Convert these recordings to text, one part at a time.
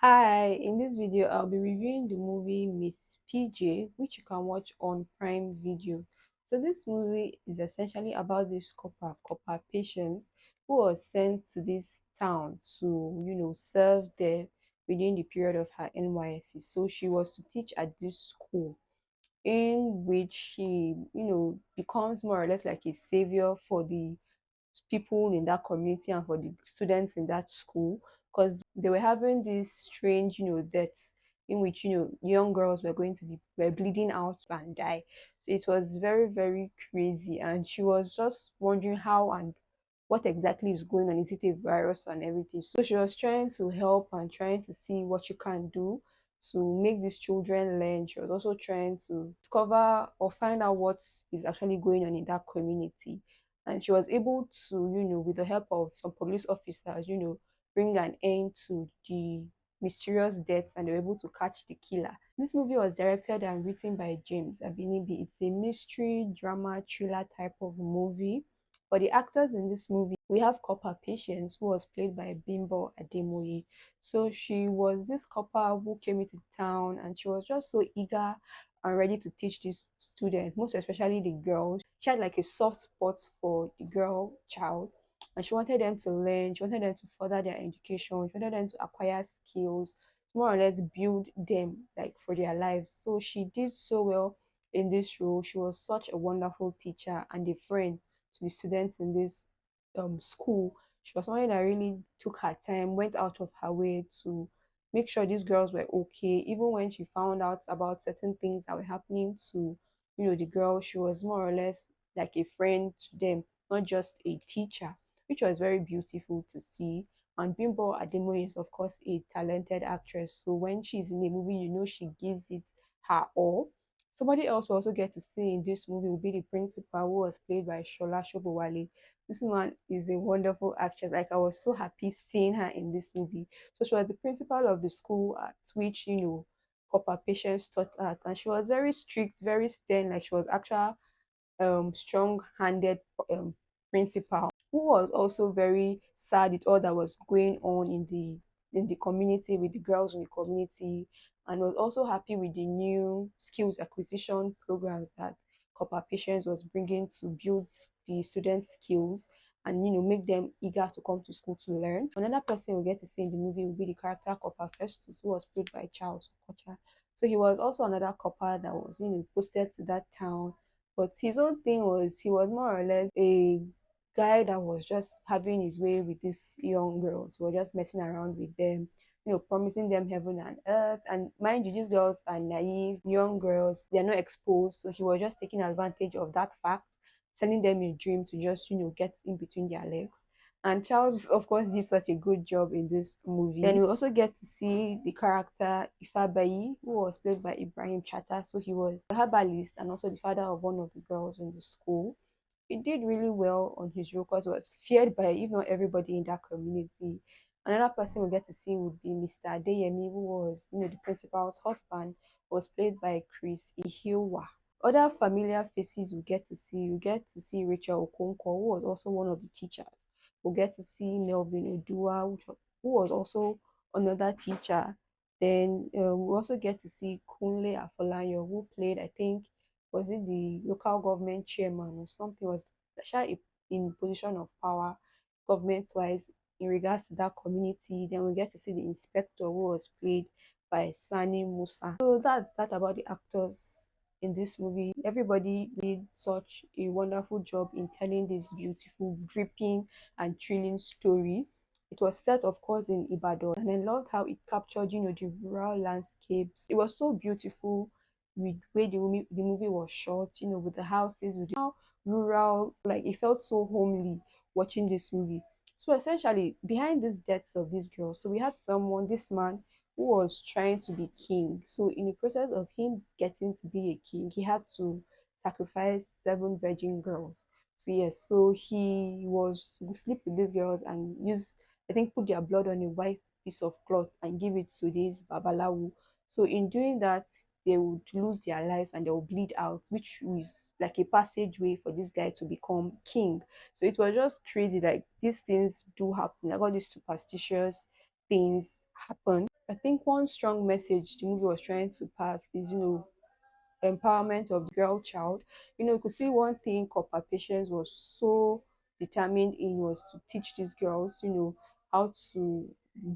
Hi, in this video, I'll be reviewing the movie Miss PJ, which you can watch on Prime Video. So, this movie is essentially about this copper patient who was sent to this town to, serve there within the period of her NYSC. So, she was to teach at this school in which she, becomes more or less like a savior for the people in that community and for the students in that school because they were having these strange, deaths in which, young girls were bleeding out and die. So it was very, very crazy. And she was just wondering how and what exactly is going on. Is it a virus and everything? So she was trying to help and trying to see what she can do to make these children learn. She was also trying to discover or find out what is actually going on in that community. And she was able to, with the help of some police officers, bring an end to the mysterious deaths, and they were able to catch the killer. This movie was directed and written by James Abinibi. It's a mystery drama thriller type of movie. For the actors in this movie, we have Copper Patience, who was played by Bimbo Ademoye. So she was this copper who came into town, and she was just so eager and ready to teach these students, most especially the girls. She had like a soft spot for the girl child, and she wanted them to learn. She wanted them to further their education. She wanted them to acquire skills, more or less build them like for their lives. So she did so well in this role. She was such a wonderful teacher and a friend to the students in this school. She was someone that really took her time, went out of her way to make sure these girls were okay. Even when she found out about certain things that were happening to, the girls, she was more or less like a friend to them, not just a teacher, which was very beautiful to see. And Bimbo Ademoye is, of course, a talented actress. So when she's in a movie, she gives it her all. Somebody else we also get to see in this movie will be the principal, who was played by Sola Sobowale. This woman is a wonderful actress. Like, I was so happy seeing her in this movie. So she was the principal of the school at which, copper patients taught at, and she was very strict, very stern. Like, she was actually strong-handed um, principal who was also very sad with all that was going on in the community, with the girls in the community, and was also happy with the new skills acquisition programs that Copper Patients was bringing to build the students' skills and make them eager to come to school to learn. Another person we get to see in the movie will be the character Copper Festus, who was played by Charles Okocha. So he was also another copper that was posted to that town, but his own thing was he was more or less a guy that was just having his way with these young girls. We were just messing around with them, promising them heaven and earth. And mind you, these girls are naive, young girls, they're not exposed. So he was just taking advantage of that fact, sending them a dream to just, get in between their legs. And Charles, of course, did such a good job in this movie. Then we also get to see the character Ifabayi, who was played by Ibrahim Chatta. So he was a herbalist and also the father of one of the girls in the school. He did really well on his role because he was feared by, if not everybody in that community. Another person we get to see would be Mr. Adeyemi, who was, the principal's husband, was played by Chris Ihiwa. Other familiar faces we get to see Rachel Okonkwo, who was also one of the teachers. We get to see Melvin Odua, who was also another teacher. Then we also get to see Kunle Afolayan, who played, I think, was it the local government chairman or something, was actually in position of power government wise in regards to that community. Then we get to see the inspector, who was played by Sani Musa. So that's that about the actors in this movie. Everybody did such a wonderful job in telling this beautiful, gripping, and thrilling story. It was set, of course, in Ibadan, and I loved how it captured, the rural landscapes. It was so beautiful with the way the movie was shot, with the houses, with how rural, like it felt so homely watching this movie. So essentially, behind these deaths of these girls, so we had this man who was trying to be king. So in the process of him getting to be a king, he had to sacrifice seven virgin girls. So yes, so he was to sleep with these girls and use, I think, put their blood on a white piece of cloth and give it to this babalawu. So in doing that, they would lose their lives and they will bleed out, which is like a passageway for this guy to become king. So it was just crazy. Like, these things do happen. Like, all these superstitious things happen. I think one strong message the movie was trying to pass is, empowerment of the girl child. You could see one thing Copper Patience was so determined in was to teach these girls, how to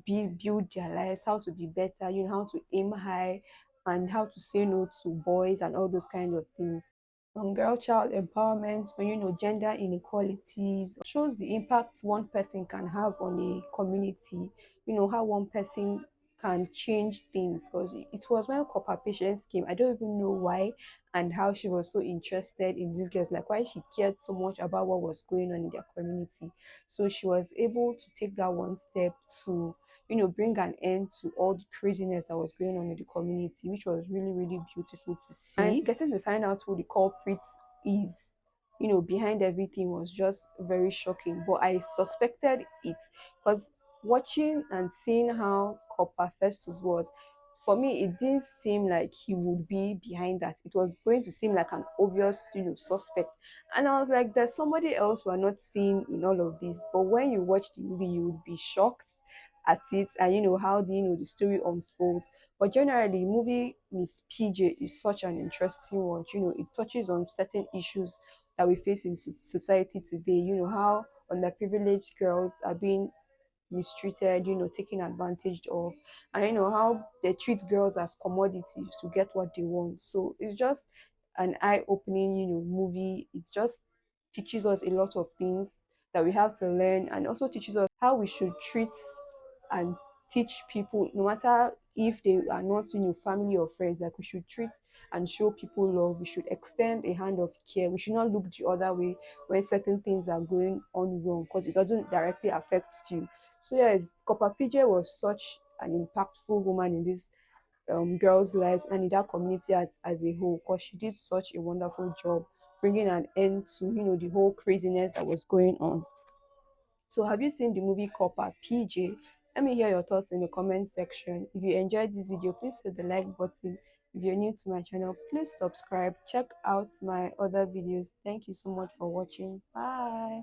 build their lives, how to be better, how to aim high and how to say no to boys and all those kind of things. On girl child empowerment, on gender inequalities, shows the impact one person can have on a community, how one person can change things. Because it was when Copper Patience came, I don't even know why and how she was so interested in these girls, like why she cared so much about what was going on in their community. So she was able to take that one step to bring an end to all the craziness that was going on in the community, which was really, really beautiful to see. And getting to find out who the culprit is, behind everything was just very shocking. But I suspected it because watching and seeing how Copper Festus was, for me, it didn't seem like he would be behind that. It was going to seem like an obvious, suspect. And I was like, there's somebody else we're not seeing in all of this. But when you watch the movie, you would be shocked at it and how the story unfolds. But generally, the movie Miss PJ is such an interesting watch. It touches on certain issues that we face in society today. How underprivileged girls are being mistreated, taken advantage of, and how they treat girls as commodities to get what they want. So it's just an eye-opening, movie. It just teaches us a lot of things that we have to learn, and also teaches us how we should treat and teach people, no matter if they are not family or friends. Like, we should treat and show people love. We should extend a hand of care. We should not look the other way when certain things are going on wrong, because it doesn't directly affect you. So yes, Copper PJ was such an impactful woman in this girls' lives and in that community as a whole, because she did such a wonderful job bringing an end to the whole craziness that was going on. So have you seen the movie Copper PJ? Let me hear your thoughts in the comment section. If you enjoyed this video, please hit the like button. If you're new to my channel, please subscribe. Check out my other videos. Thank you so much for watching. Bye.